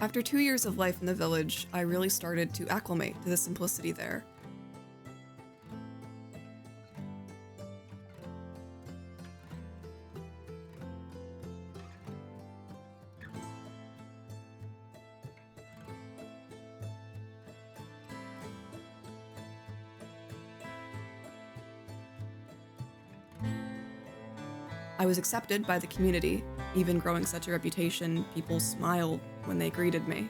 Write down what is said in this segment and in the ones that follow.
After 2 years of life in the village, I really started to acclimate to the simplicity there. I was accepted by the community. Even growing such a reputation, people smiled when they greeted me.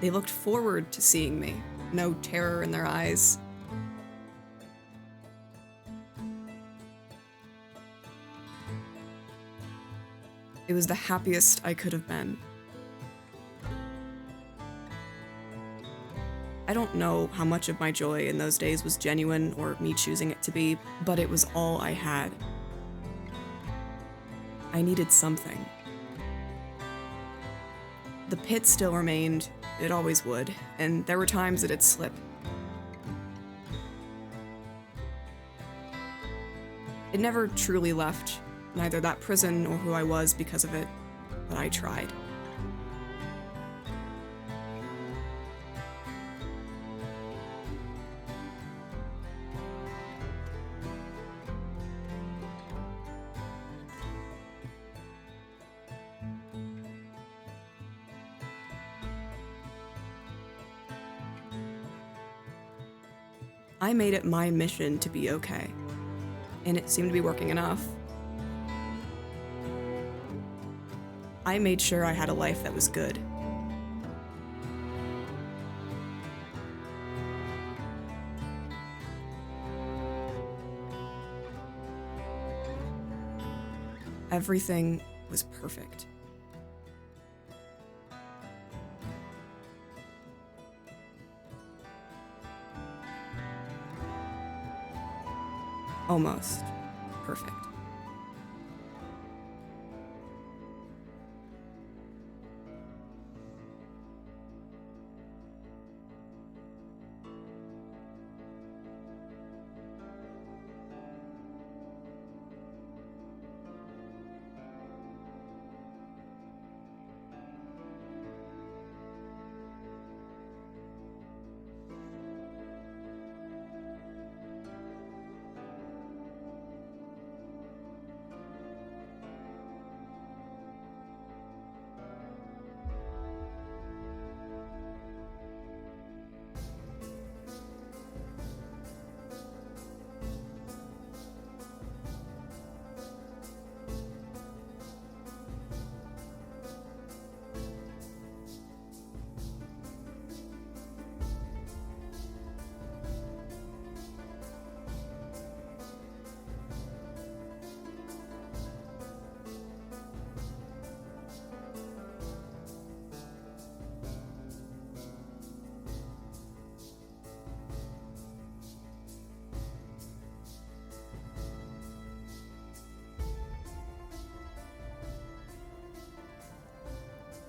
They looked forward to seeing me, no terror in their eyes. It was the happiest I could have been. I don't know how much of my joy in those days was genuine or me choosing it to be, but it was all I had. I needed something. The pit still remained, it always would, and there were times that it'd slip. It never truly left, neither that prison or who I was because of it, but I tried. I made it my mission to be okay, and it seemed to be working enough. I made sure I had a life that was good. Everything was perfect. Almost perfect.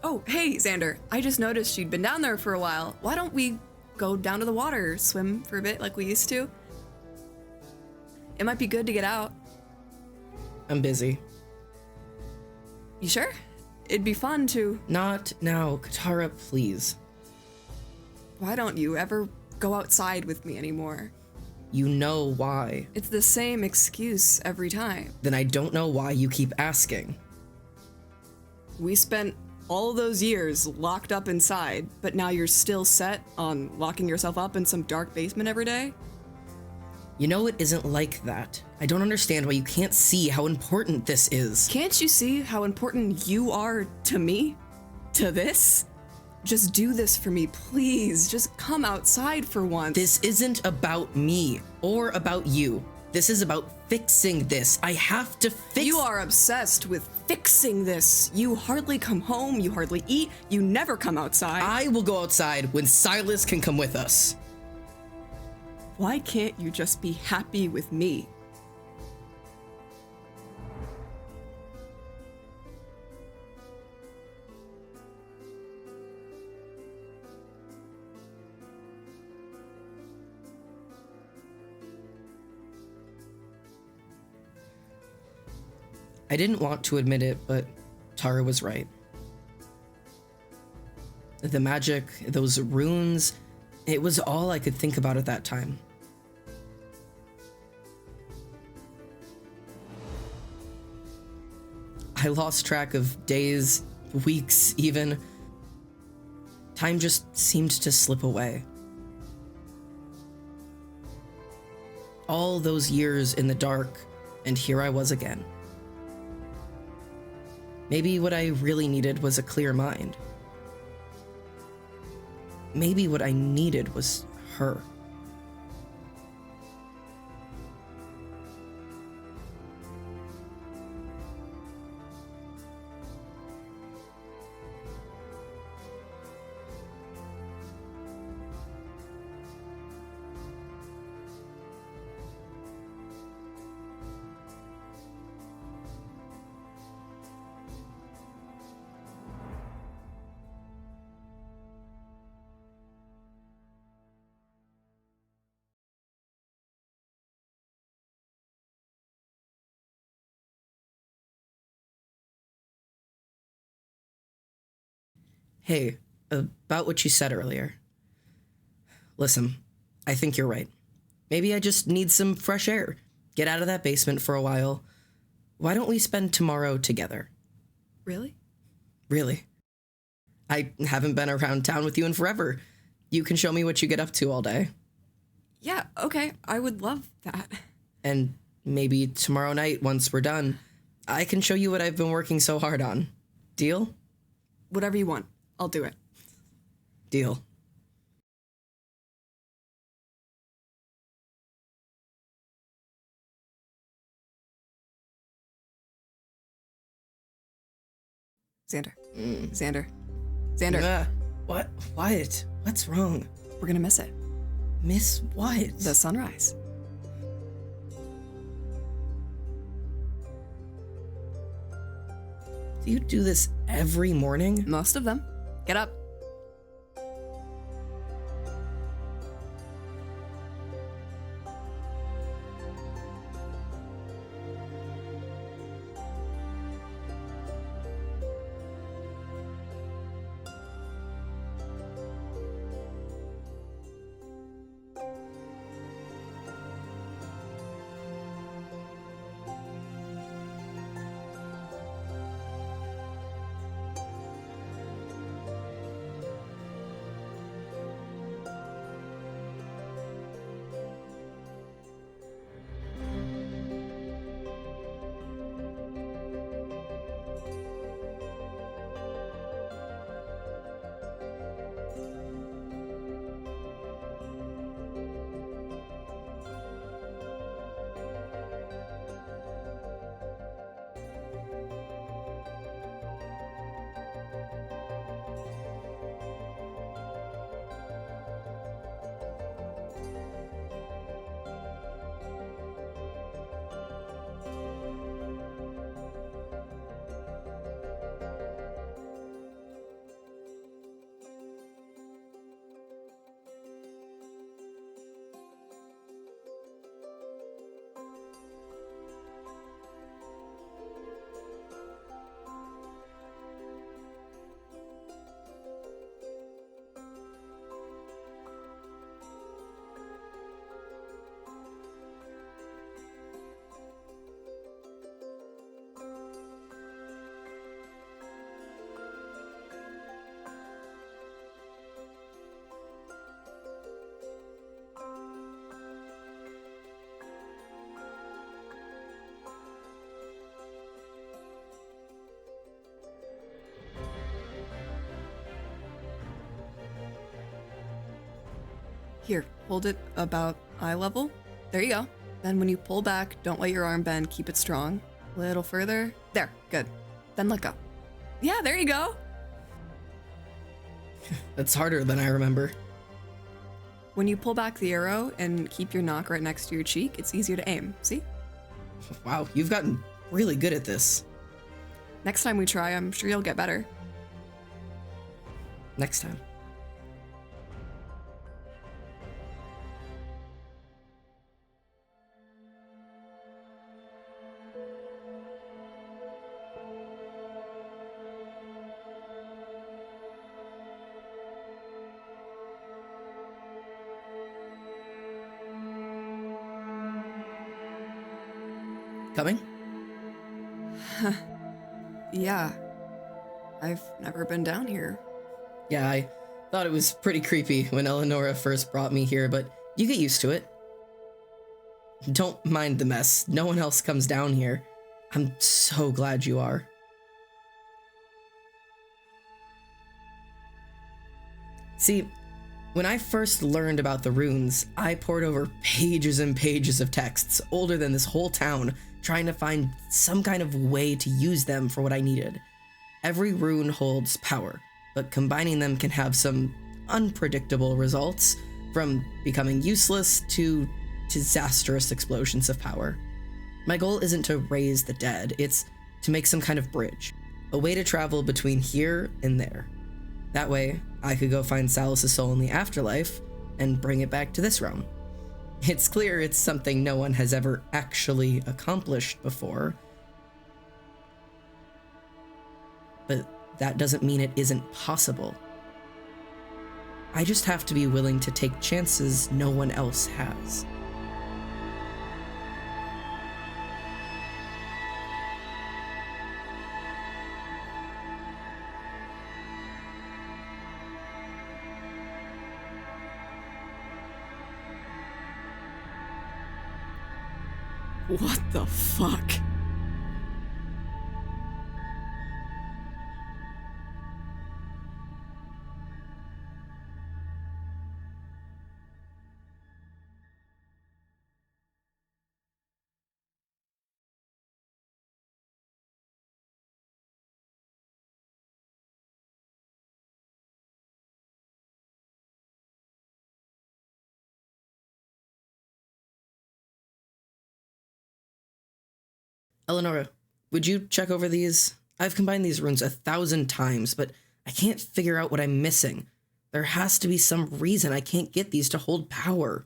Oh, hey, Xander. I just noticed you'd been down there for a while. Why don't we go down to the water, swim for a bit like we used to? It might be good to get out. I'm busy. You sure? It'd be fun to... Not now, Katara, please. Why don't you ever go outside with me anymore? You know why. It's the same excuse every time. Then I don't know why you keep asking. We spent all those years locked up inside, but now you're still set on locking yourself up in some dark basement every day? You know it isn't like that. I don't understand why you can't see how important this is. Can't you see how important you are to me? To this? Just do this for me, please. Just come outside for once. This isn't about me or about you. This is about fixing this. I have to fix... You are obsessed with fixing this. You hardly come home, you hardly eat, you never come outside. I will go outside when Silas can come with us. Why can't you just be happy with me? I didn't want to admit it, but Tara was right. The magic, those runes, it was all I could think about at that time. I lost track of days, weeks even. Time just seemed to slip away. All those years in the dark, and here I was again. Maybe what I really needed was a clear mind. Maybe what I needed was her. Hey, about what you said earlier. Listen, I think you're right. Maybe I just need some fresh air. Get out of that basement for a while. Why don't we spend tomorrow together? Really? Really. I haven't been around town with you in forever. You can show me what you get up to all day. Yeah, okay. I would love that. And maybe tomorrow night, once we're done, I can show you what I've been working so hard on. Deal? Whatever you want. I'll do it. Deal. Xander. Xander. Xander. What? What? What's wrong? We're gonna miss it. Miss what? The sunrise. Do you do this every morning? Most of them. Get up. Here, hold it about eye level. There you go. Then when you pull back, don't let your arm bend. Keep it strong. A little further. There, good. Then let go. Yeah, there you go. That's harder than I remember. When you pull back the arrow and keep your knock right next to your cheek, it's easier to aim. See? Wow, you've gotten really good at this. Next time we try, I'm sure you'll get better. Next time. Coming? Yeah. I've never been down here. Yeah, I thought it was pretty creepy when Eleonora first brought me here, but you get used to it. Don't mind the mess. No one else comes down here. I'm so glad you are. See, when I first learned about the runes, I pored over pages and pages of texts older than this whole town, trying to find some kind of way to use them for what I needed. Every rune holds power, but combining them can have some unpredictable results, from becoming useless to disastrous explosions of power. My goal isn't to raise the dead, it's to make some kind of bridge, a way to travel between here and there. That way, I could go find Salus's soul in the afterlife and bring it back to this realm. It's clear it's something no one has ever actually accomplished before, but that doesn't mean it isn't possible. I just have to be willing to take chances no one else has. What the fuck? Eleonora, would you check over these? I've combined these runes 1,000 times, but I can't figure out what I'm missing. There has to be some reason I can't get these to hold power.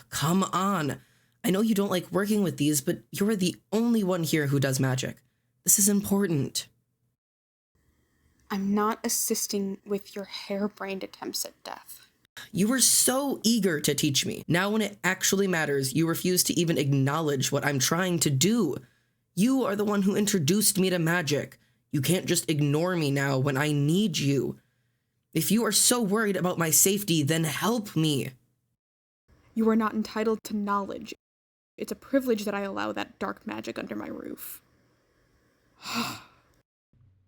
Come on. I know you don't like working with these, but you're the only one here who does magic. This is important. I'm not assisting with your harebrained attempts at death. You were so eager to teach me. Now when it actually matters, you refuse to even acknowledge what I'm trying to do. You are the one who introduced me to magic. You can't just ignore me now when I need you. If you are so worried about my safety, then help me. You are not entitled to knowledge. It's a privilege that I allow that dark magic under my roof.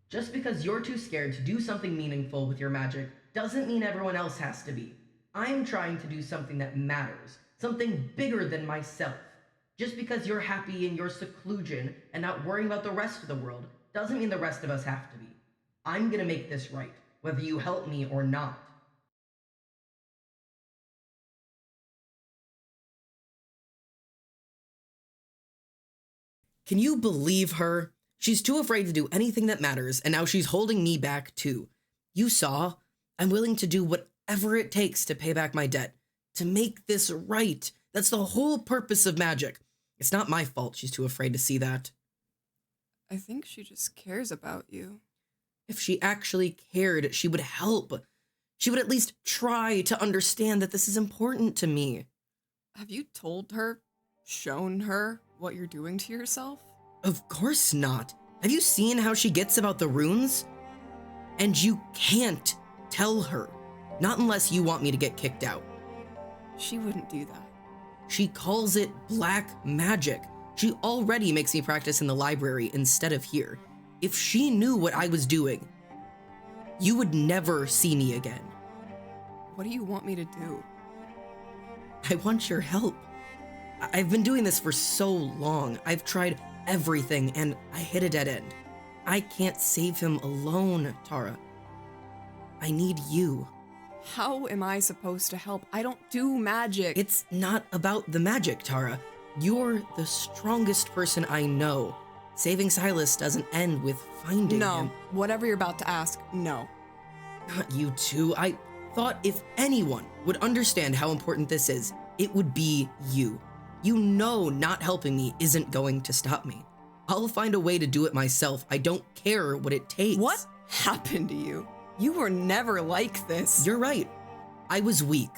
Just because you're too scared to do something meaningful with your magic doesn't mean everyone else has to be. I'm trying to do something that matters, something bigger than myself. Just because you're happy in your seclusion and not worrying about the rest of the world doesn't mean the rest of us have to be. I'm gonna make this right, whether you help me or not. Can you believe her? She's too afraid to do anything that matters, and now she's holding me back too. You saw, I'm willing to do whatever it takes to pay back my debt, to make this right. That's the whole purpose of magic. It's not my fault she's too afraid to see that. I think she just cares about you. If she actually cared, she would help. She would at least try to understand that this is important to me. Have you told her, shown her what you're doing to yourself? Of course not. Have you seen how she gets about the runes? And you can't tell her. Not unless you want me to get kicked out. She wouldn't do that. She calls it black magic. She already makes me practice in the library instead of here. If she knew what I was doing, you would never see me again. What do you want me to do? I want your help. I've been doing this for so long. I've tried everything and I hit a dead end. I can't save him alone, Tara. I need you. How am I supposed to help? I don't do magic. It's not about the magic, Tara. You're the strongest person I know. Saving Silas doesn't end with finding him. Whatever you're about to ask, no. Not you two. I thought if anyone would understand how important this is, it would be you. You know not helping me isn't going to stop me. I'll find a way to do it myself. I don't care what it takes. What happened to you? You were never like this. You're right. I was weak.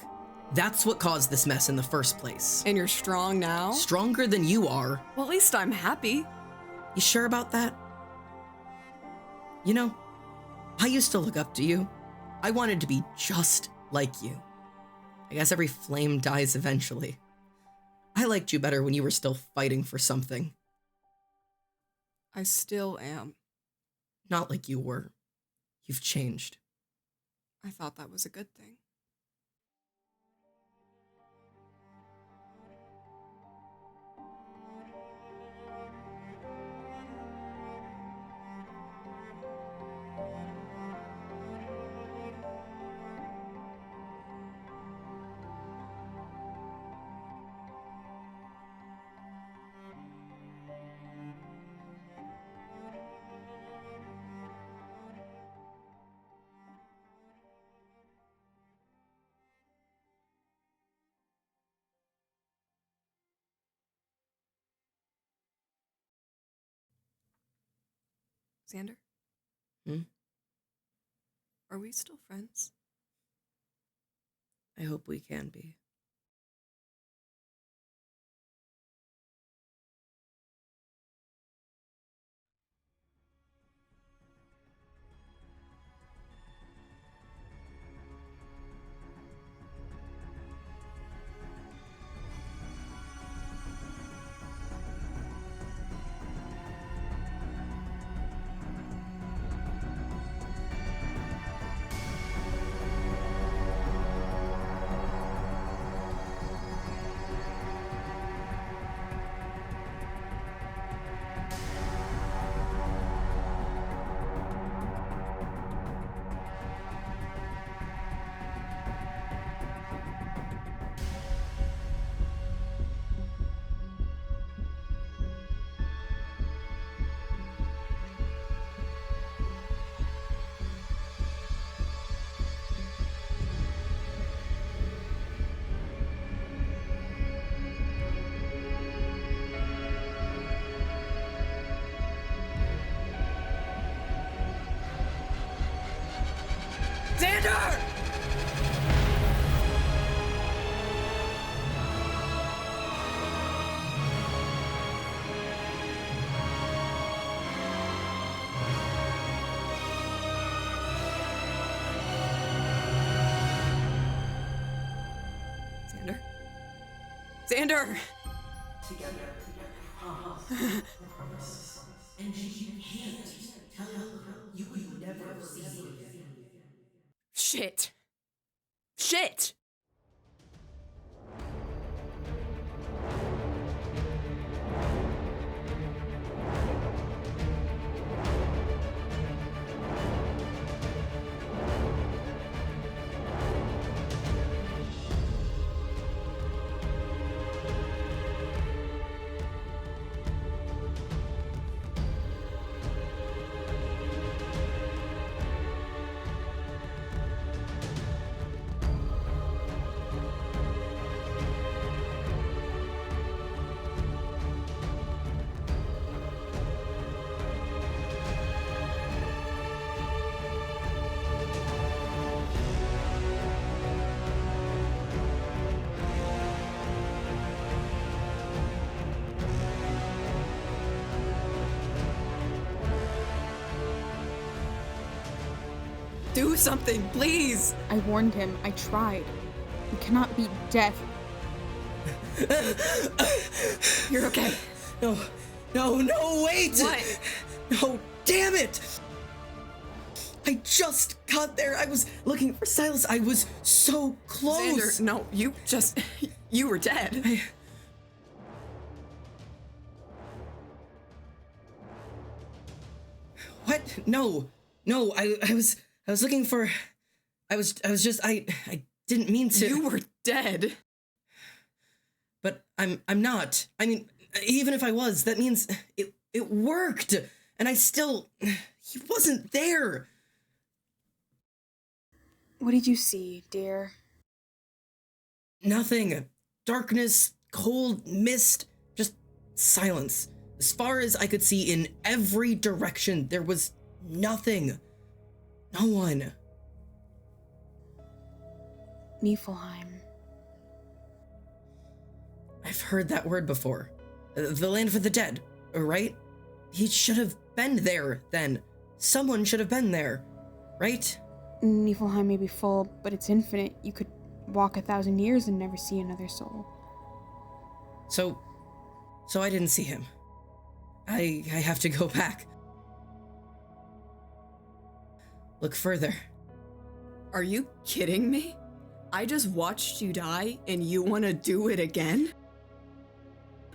That's what caused this mess in the first place. And you're strong now? Stronger than you are. Well, at least I'm happy. You sure about that? You know, I used to look up to you. I wanted to be just like you. I guess every flame dies eventually. I liked you better when you were still fighting for something. I still am. Not like you were. You've changed. I thought that was a good thing. Xander? Hmm? Are we still friends? I hope we can be. Xander! Xander? Xander! Together, promise. And you can't tell her you would never see me again. Shit. Shit! Do something, please! I warned him. I tried. You cannot beat death. You're okay. No, wait! What? No, damn it! I just got there. I was looking for Silas. I was so close. Xander, no, you were dead. What? No, I was looking for, I didn't mean to. You were dead. But I'm not. I mean, even if I was, that means it worked. And he wasn't there. What did you see, dear? Nothing. Darkness, cold mist, just silence. As far as I could see in every direction, there was nothing. No one. Niflheim. I've heard that word before. The land for the dead, right? He should have been there then. Someone should have been there, right? Niflheim may be full, but it's infinite. You could walk 1,000 years and never see another soul. So I didn't see him. I have to go back. Look further. Are you kidding me? I just watched you die and you want to do it again?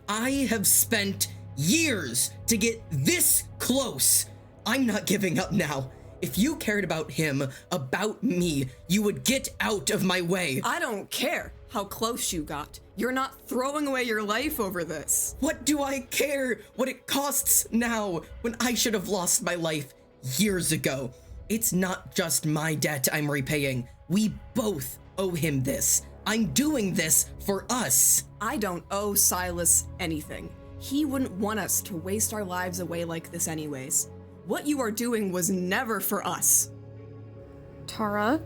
I have spent years to get this close. I'm not giving up now. If you cared about him, about me, you would get out of my way. I don't care how close you got. You're not throwing away your life over this. What do I care what it costs now when I should have lost my life years ago? It's not just my debt I'm repaying. We both owe him this. I'm doing this for us. I don't owe Silas anything. He wouldn't want us to waste our lives away like this anyways. What you are doing was never for us. Tara?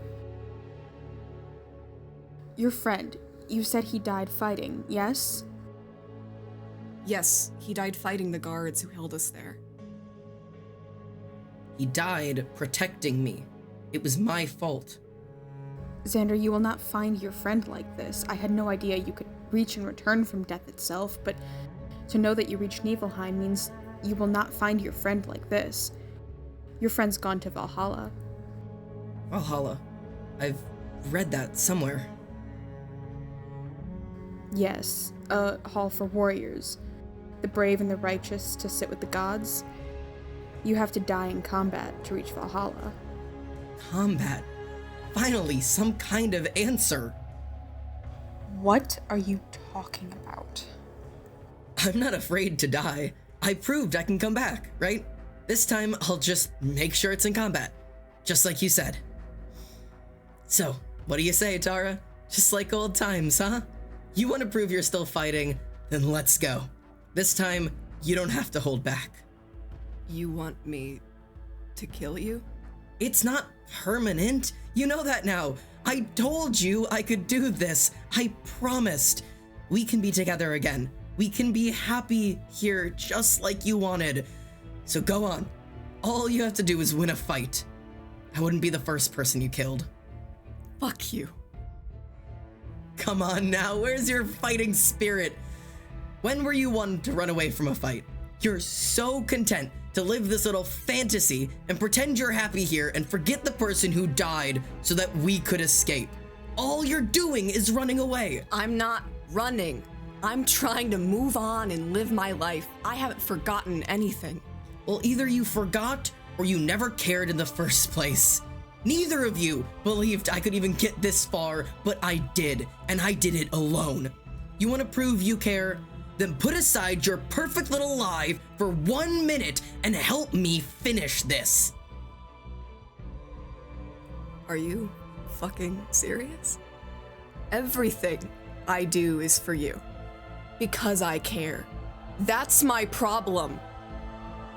Your friend, you said he died fighting, yes? Yes, he died fighting the guards who held us there. He died protecting me. It was my fault. Xander, you will not find your friend like this. I had no idea you could reach and return from death itself, but to know that you reached Niflheim means you will not find your friend like this. Your friend's gone to Valhalla. Valhalla. I've read that somewhere. Yes, a hall for warriors. The brave and the righteous to sit with the gods. You have to die in combat to reach Valhalla. Combat. Finally, some kind of answer. What are you talking about? I'm not afraid to die. I proved I can come back, right? This time, I'll just make sure it's in combat. Just like you said. So, what do you say, Tara? Just like old times, huh? You want to prove you're still fighting? Then let's go. This time, you don't have to hold back. You want me to kill you? It's not permanent. You know that now. I told you I could do this. I promised. We can be together again. We can be happy here just like you wanted. So go on. All you have to do is win a fight. I wouldn't be the first person you killed. Fuck you. Come on now, where's your fighting spirit? When were you one to run away from a fight? You're so content to live this little fantasy and pretend you're happy here and forget the person who died so that we could escape. All you're doing is running away. I'm not running. I'm trying to move on and live my life. I haven't forgotten anything. Well, either you forgot or you never cared in the first place. Neither of you believed I could even get this far, but I did, and I did it alone. You want to prove you care? Then put aside your perfect little lie for 1 minute and help me finish this. Are you fucking serious? Everything I do is for you. Because I care. That's my problem.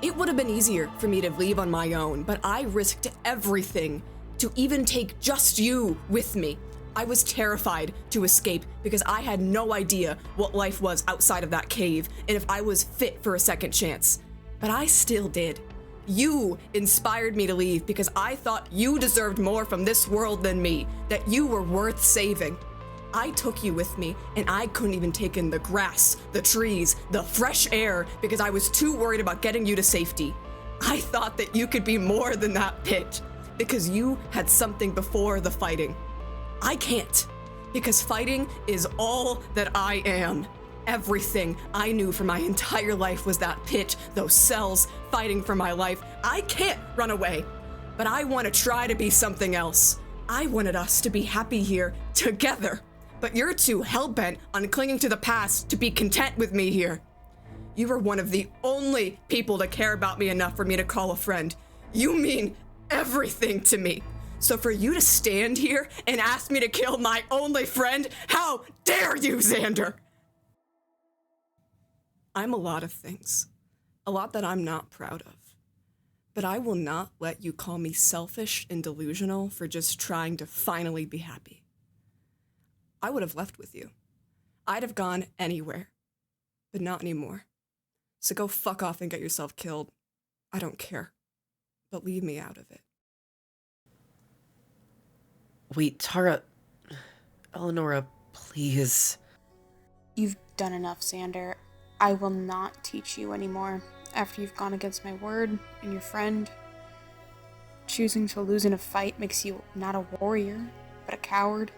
It would have been easier for me to leave on my own, but I risked everything to even take just you with me. I was terrified to escape because I had no idea what life was outside of that cave and if I was fit for a second chance. But I still did. You inspired me to leave because I thought you deserved more from this world than me, that you were worth saving. I took you with me, and I couldn't even take in the grass, the trees, the fresh air because I was too worried about getting you to safety. I thought that you could be more than that pit because you had something before the fighting. I can't, because fighting is all that I am. Everything I knew for my entire life was that pit, those cells, fighting for my life. I can't run away, but I want to try to be something else. I wanted us to be happy here together. But you're too hell-bent on clinging to the past to be content with me here. You were one of the only people to care about me enough for me to call a friend. You mean everything to me. So for you to stand here and ask me to kill my only friend, how dare you, Xander? I'm a lot of things. A lot that I'm not proud of. But I will not let you call me selfish and delusional for just trying to finally be happy. I would have left with you. I'd have gone anywhere, but not anymore. So go fuck off and get yourself killed. I don't care, but leave me out of it. Wait, Tara... Eleonora, please. You've done enough, Xander. I will not teach you anymore after you've gone against my word and your friend. Choosing to lose in a fight makes you not a warrior, but a coward.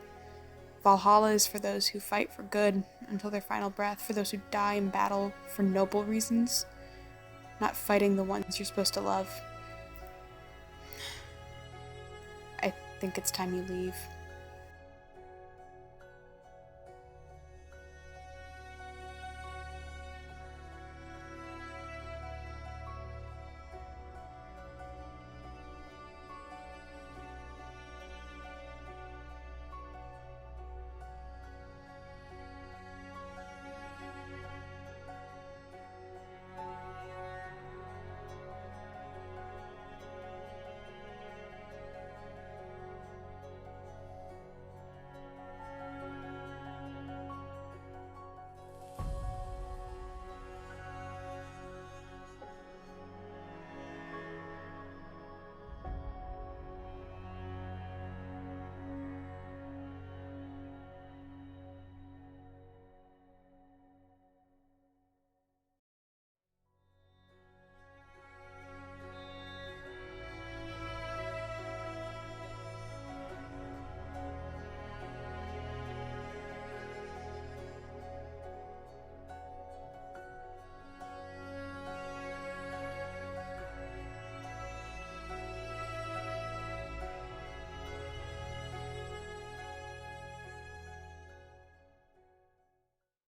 Valhalla is for those who fight for good until their final breath, for those who die in battle for noble reasons, not fighting the ones you're supposed to love. I think it's time you leave.